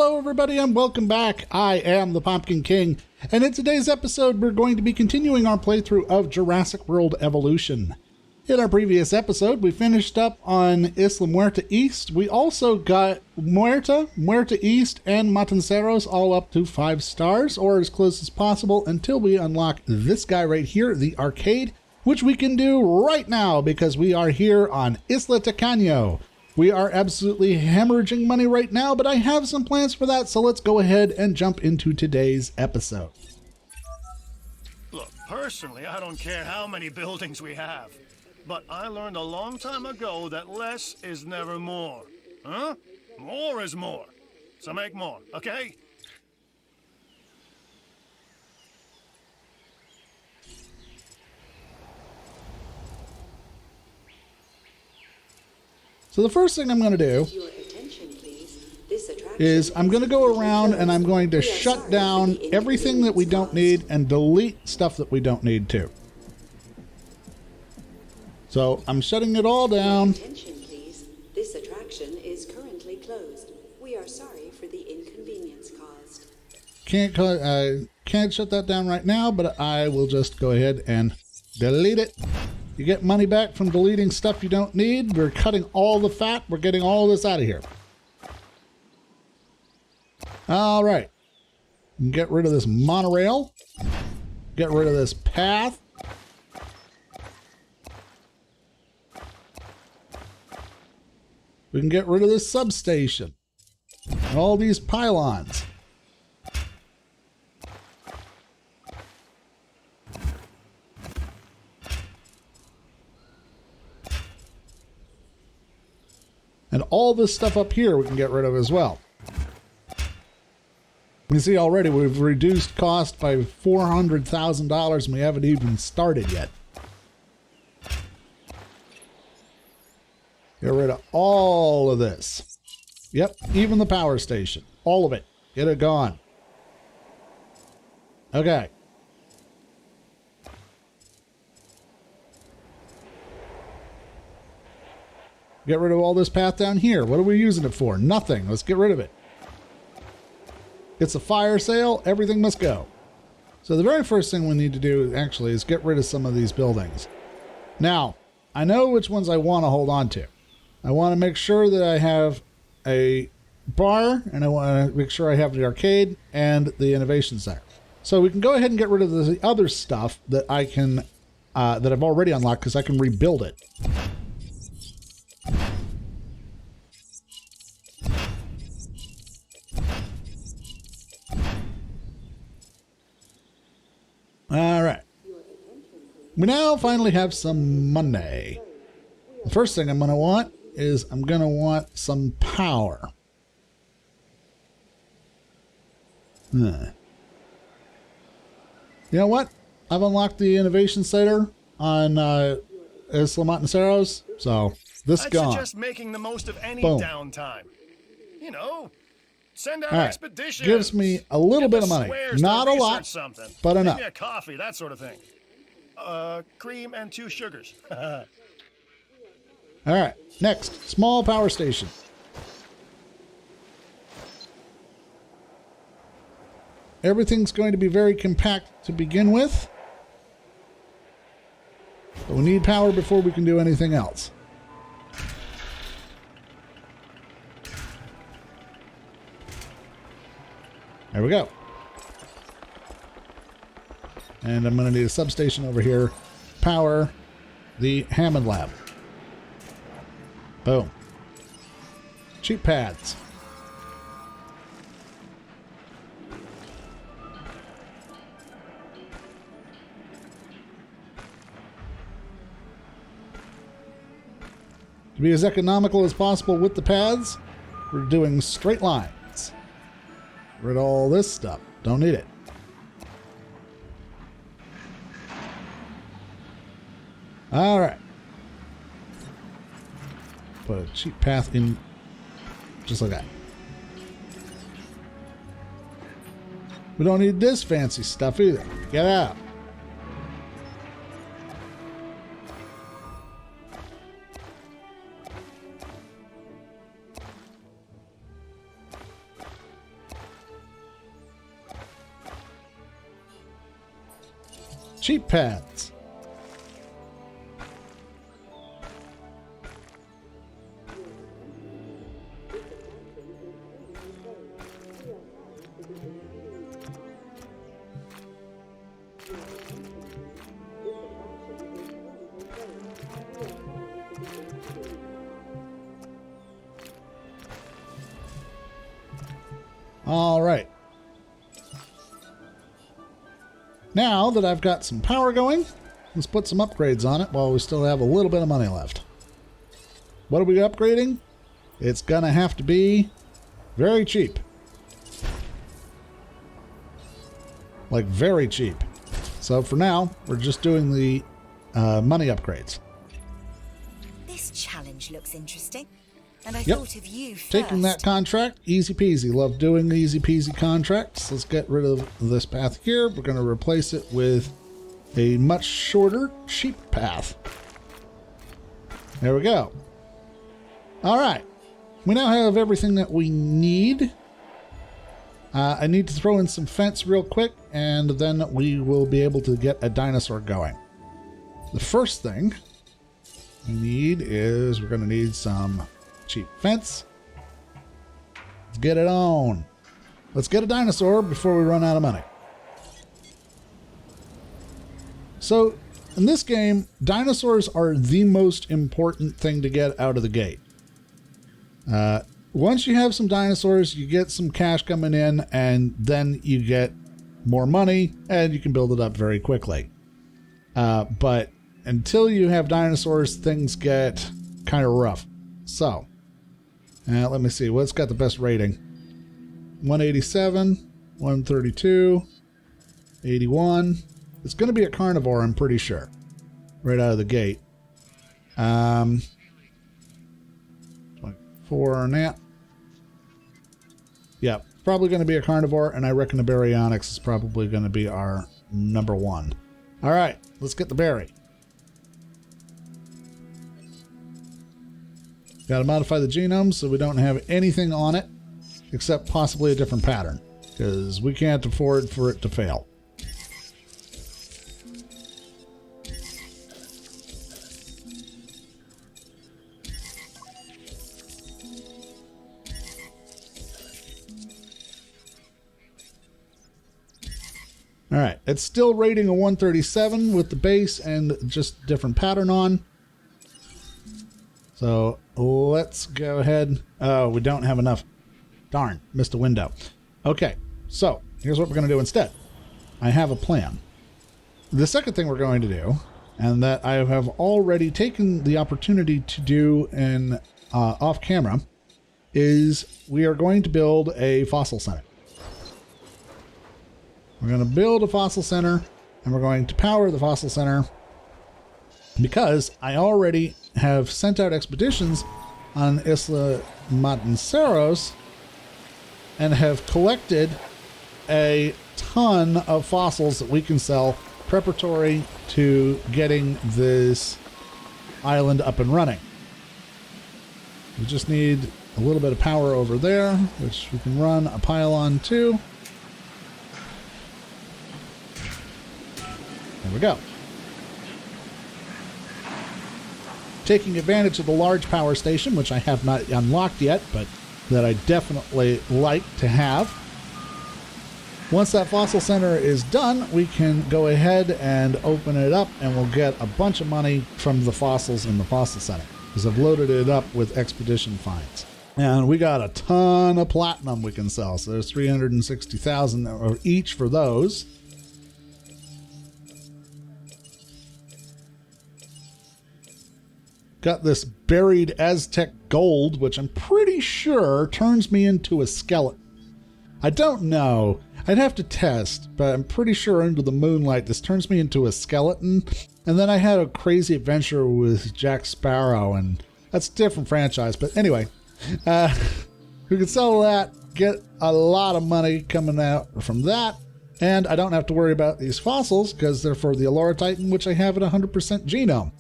Hello everybody and welcome back. I am the Pumpkin King, and in today's episode we're going to be continuing our playthrough of Jurassic World Evolution. In our previous episode we finished up on Isla Muerta East. We also got Muerta East, and Matanceros all up to 5 stars, or as close as possible, until we unlock this guy right here, the arcade, which we can do right now because we are here on Isla Tacano. We are absolutely hemorrhaging money right now, but I have some plans for that, so let's go ahead and jump into today's episode. Look, personally, I don't care how many buildings we have, but I learned a long time ago that less is never more. Huh? More is more. So make more, okay? So the first thing I'm going to do is I'm going to go around and I'm going to shut down everything that we don't need and delete stuff that we don't need too. So I'm shutting it all down. Attention, please. This attraction is currently closed. We are sorry for the inconvenience caused. Can't shut that down right now, but I will just go ahead and delete it. You get money back from deleting stuff you don't need. We're cutting all the fat. We're getting all this out of here. All right. Get rid of this monorail. Get rid of this path. We can get rid of this substation. And all these pylons. And all this stuff up here we can get rid of as well. You see already we've reduced cost by $400,000 and we haven't even started yet. Get rid of all of this. Yep, even the power station. All of it. Get it gone. Okay. Get rid of all this path down here. What are we using it for? Nothing. Let's get rid of it. It's a fire sale. Everything must go. So the very first thing we need to do actually is get rid of some of these buildings. Now, I know which ones I want to hold on to. I want to make sure that I have a bar, and I want to make sure I have the arcade and the innovation center. So we can go ahead and get rid of the other stuff that I can, that I've already unlocked, because I can rebuild it. All right. We now finally have some money. The first thing I'm going to want is I'm going to want some power. You know what? I've unlocked the innovation center on Isla Matanceros, so this gone. I'd suggest making the most of any Boom. Downtime. You know, send out All right. expeditions. Gives me a little bit of money. Not a lot, but enough. Maybe a coffee, that sort of thing. Cream and 2 sugars. All right. Next, small power station. Everything's going to be very compact to begin with. But we need power before we can do anything else. There we go. And I'm going to need a substation over here. Power the Hammond Lab. Boom. Cheap pads. To be as economical as possible with the pads, we're doing straight lines. Get rid of all this stuff. Don't need it. All right. Put a cheap path in just like that. We don't need this fancy stuff either. Get out. Cheap pads. All right. Now that I've got some power going, let's put some upgrades on it while we still have a little bit of money left. What are we upgrading? It's gonna have to be very cheap. Like very cheap. So for now, we're just doing the money upgrades. This challenge looks interesting. And I Yep. thought of you first. Taking that contract, easy peasy. Love doing easy peasy contracts. Let's get rid of this path here. We're going to replace it with a much shorter sheep path. There we go. All right. We now have everything that we need. I need to throw in some fence real quick, and then we will be able to get a dinosaur going. The first thing we need is we're going to need some cheap fence. Let's get it on. Let's get a dinosaur before we run out of money. So, in this game, dinosaurs are the most important thing to get out of the gate. Once you have some dinosaurs, you get some cash coming in, and then you get more money, and you can build it up very quickly. But until you have dinosaurs, things get kind of rough. So, let me see. What's got the best rating? 187, 132, 81. It's going to be a carnivore, I'm pretty sure. Right out of the gate. 24 on that. Yeah, probably going to be a carnivore, and I reckon the Baryonyx is probably going to be our number one. All right, let's get the berry. Got to modify the genome so we don't have anything on it except possibly a different pattern, because we can't afford for it to fail. All right, it's still rating a 137 with the base and just different pattern on. So let's go ahead. Oh, we don't have enough. Darn, missed a window. Okay, so here's what we're going to do instead. I have a plan. The second thing we're going to do, and that I have already taken the opportunity to do in off camera, is we are going to build a fossil center. We're going to build a fossil center, and we're going to power the fossil center because I already have sent out expeditions on Isla Tacano and have collected a ton of fossils that we can sell preparatory to getting this island up and running. We just need a little bit of power over there, which we can run a pylon to. There we go. Taking advantage of the large power station, which I have not unlocked yet, but that I definitely like to have. Once that fossil center is done, we can go ahead and open it up, and we'll get a bunch of money from the fossils in the fossil center, because I've loaded it up with expedition finds. And we got a ton of platinum we can sell, so there's 360,000 each for those. Got this buried Aztec Gold, which I'm pretty sure turns me into a skeleton. I don't know. I'd have to test, but I'm pretty sure under the moonlight this turns me into a skeleton. And then I had a crazy adventure with Jack Sparrow, and that's a different franchise. But anyway, we can sell that, get a lot of money coming out from that. And I don't have to worry about these fossils because they're for the Allura Titan, which I have at 100% genome.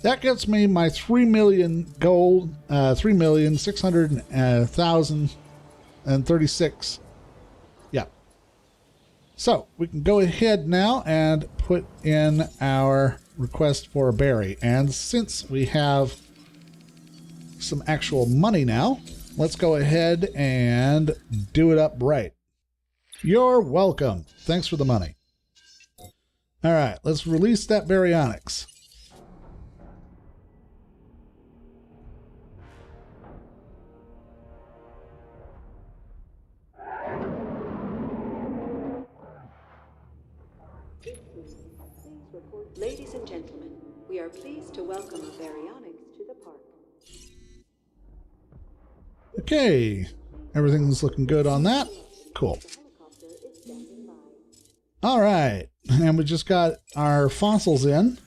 That gets me my 3 million gold, 3,600,036. Yeah. So we can go ahead now and put in our request for a berry. And since we have some actual money now, let's go ahead and do it up right. You're welcome. Thanks for the money. All right, let's release that Baryonyx. Ladies and gentlemen, we are pleased to welcome a Baryonyx to the park. Okay, everything's looking good on that. Cool. All right, and we just got our fossils in.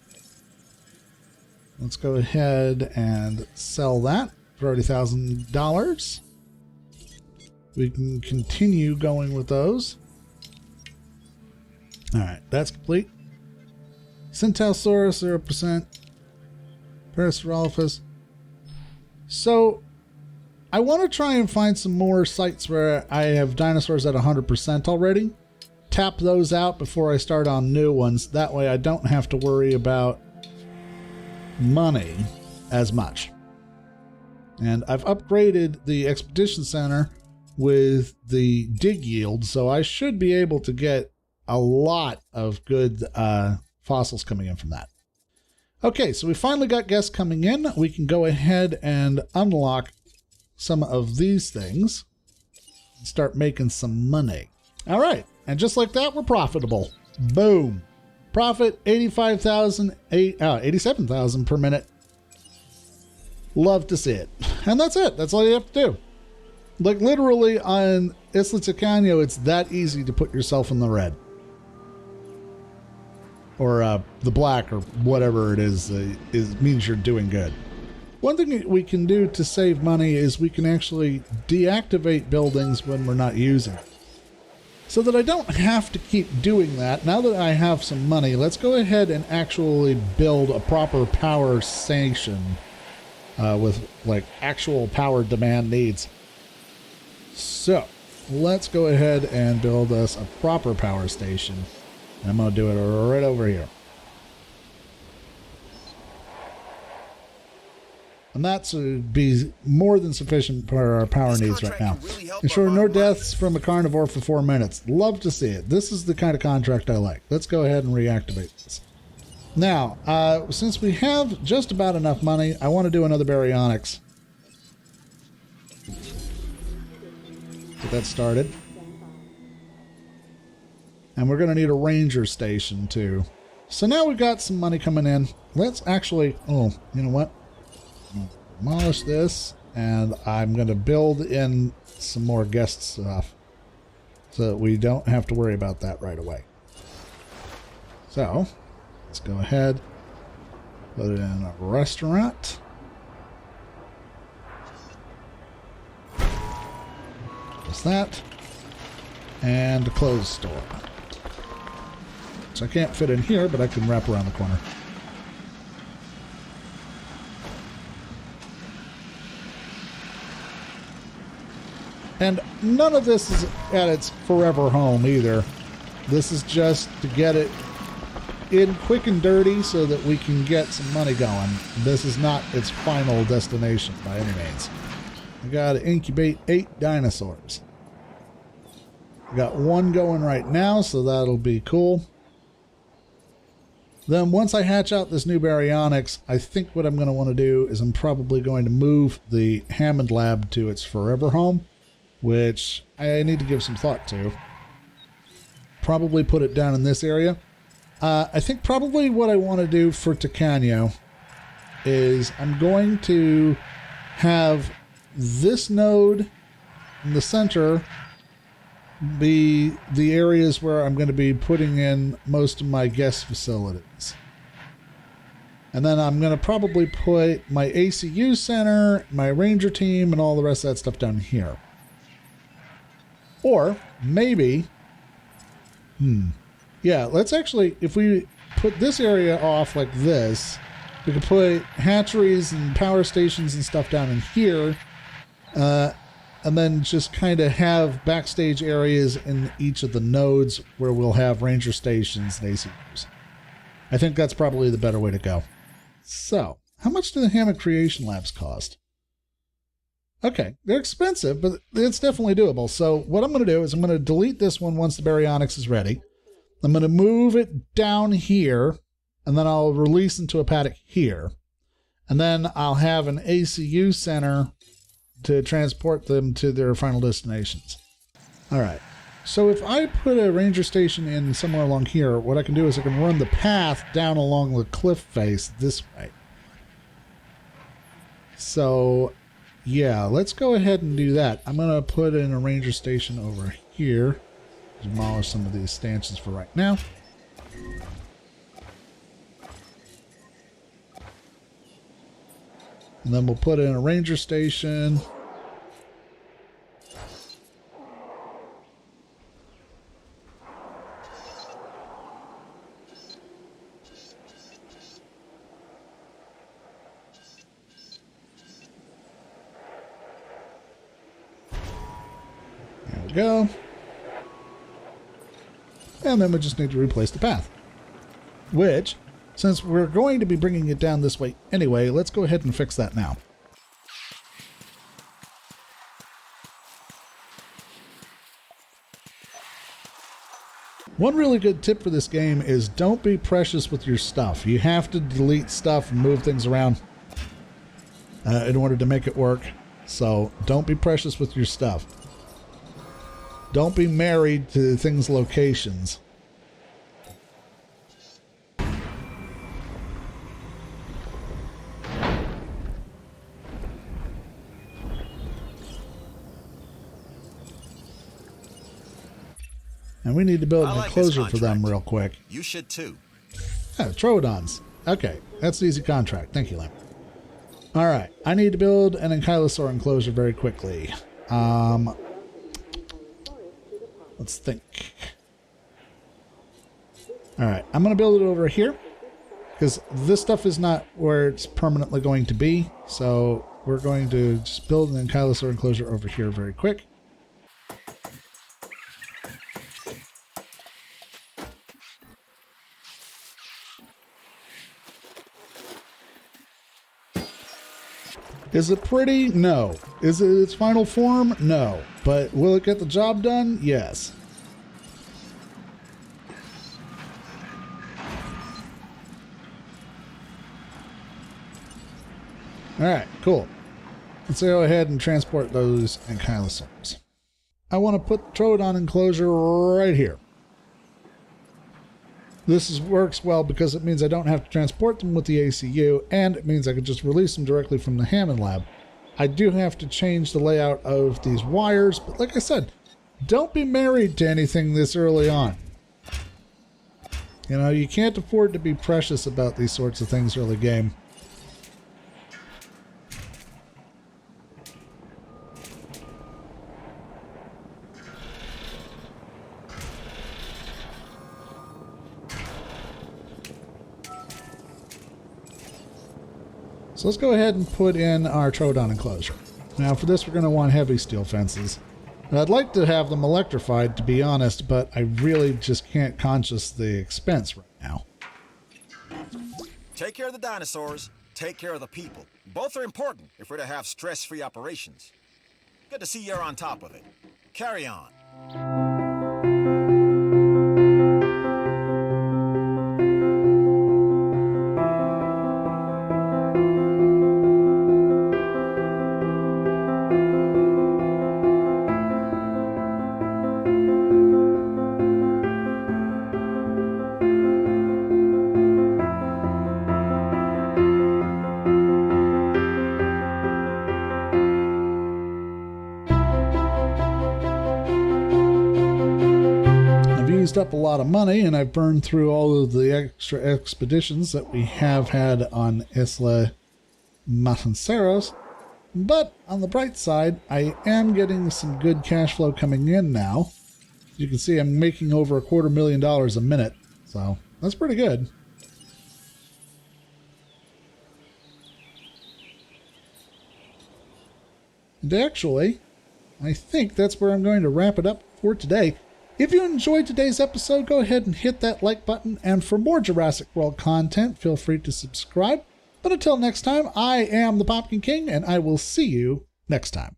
Let's go ahead and sell that for $30,000. We can continue going with those. All right, that's complete. Centausaurus, 0%. Parasaurolophus. So, I want to try and find some more sites where I have dinosaurs at 100% already. Tap those out before I start on new ones. That way I don't have to worry about money as much. And I've upgraded the Expedition Center with the dig yield, so I should be able to get a lot of good fossils coming in from that. Okay, so we finally got guests coming in. We can go ahead and unlock some of these things and start making some money. All right, and just like that, we're profitable. Boom. Profit 87,000 per minute. Love to see it. And that's it. That's all you have to do. Like literally on Isla Tacano, it's that easy to put yourself in the red. Or the black, or whatever it is means you're doing good. One thing that we can do to save money is we can actually deactivate buildings when we're not using it. So that I don't have to keep doing that, now that I have some money, let's go ahead and actually build a proper power station with like actual power demand needs. So let's go ahead and build us a proper power station. I'm going to do it right over here. And that would be more than sufficient for our power needs right now. Ensure no deaths from a carnivore for 4 minutes. Love to see it. This is the kind of contract I like. Let's go ahead and reactivate this. Now, since we have just about enough money, I want to do another Baryonyx. Get that started. And we're going to need a ranger station too. So now we've got some money coming in. Let's actually, oh, you know what? Demolish this, and I'm going to build in some more guest stuff so that we don't have to worry about that right away. So let's go ahead, put it in a restaurant. Just that. And a clothes store. So I can't fit in here, but I can wrap around the corner. And none of this is at its forever home either. This is just to get it in quick and dirty so that we can get some money going. This is not its final destination by any means. We got to incubate 8 dinosaurs. We got 1 going right now, so that'll be cool. Then once I hatch out this new Baryonyx, I think what I'm going to want to do is I'm probably going to move the Hammond Lab to its forever home, which I need to give some thought to. Probably put it down in this area. I think probably what I want to do for Tacano is I'm going to have this node in the center be the areas where I'm going to be putting in most of my guest facilities. And then I'm going to probably put my ACU center, my ranger team, and all the rest of that stuff down here. Or maybe, yeah, let's actually, if we put this area off like this, we could put hatcheries and power stations and stuff down in here. and then just kind of have backstage areas in each of the nodes where we'll have ranger stations and ACUs. I think that's probably the better way to go. So, how much do the Hammock Creation Labs cost? Okay, they're expensive, but it's definitely doable. So what I'm going to do is I'm going to delete this one once the Baryonyx is ready. I'm going to move it down here, and then I'll release into a paddock here. And then I'll have an ACU center to transport them to their final destinations. All right. So if I put a ranger station in somewhere along here, what I can do is I can run the path down along the cliff face this way. So, yeah, let's go ahead and do that. I'm going to put in a ranger station over here. Demolish some of these stanchions for right now. And then we'll put in a ranger station. There we go. And then we just need to replace the path. Which, since we're going to be bringing it down this way anyway, let's go ahead and fix that now. One really good tip for this game is don't be precious with your stuff. You have to delete stuff and move things around in order to make it work. So don't be precious with your stuff. Don't be married to things' locations. And we need to build an enclosure for them real quick. You should too. Oh, Troodons. Okay, that's an easy contract. Thank you, Lim. All right, I need to build an Ankylosaur Enclosure very quickly. Let's think. All right, I'm going to build it over here because this stuff is not where it's permanently going to be. So we're going to just build an Ankylosaur Enclosure over here very quick. Is it pretty? No. Is it its final form? No. But will it get the job done? Yes. Alright, cool. Let's go ahead and transport those Ankylosaurs. I want to put the Troodon Enclosure right here. This works well because it means I don't have to transport them with the ACU, and it means I can just release them directly from the Hammond Lab. I do have to change the layout of these wires, but like I said, don't be married to anything this early on. You know, you can't afford to be precious about these sorts of things early game. So let's go ahead and put in our Troodon Enclosure. Now for this we're going to want heavy steel fences. And I'd like to have them electrified, to be honest, but I really just can't conscious the expense right now. Take care of the dinosaurs, take care of the people. Both are important if we're to have stress-free operations. Good to see you're on top of it. Carry on. Up a lot of money, and I've burned through all of the extra expeditions that we have had on Isla Tacano. But on the bright side, I am getting some good cash flow coming in now. You can see I'm making over $250,000 a minute, so that's pretty good. And actually, I think that's where I'm going to wrap it up for today. If you enjoyed today's episode, go ahead and hit that like button, and for more Jurassic World content, feel free to subscribe. But until next time, I am the Pumpkin King, and I will see you next time.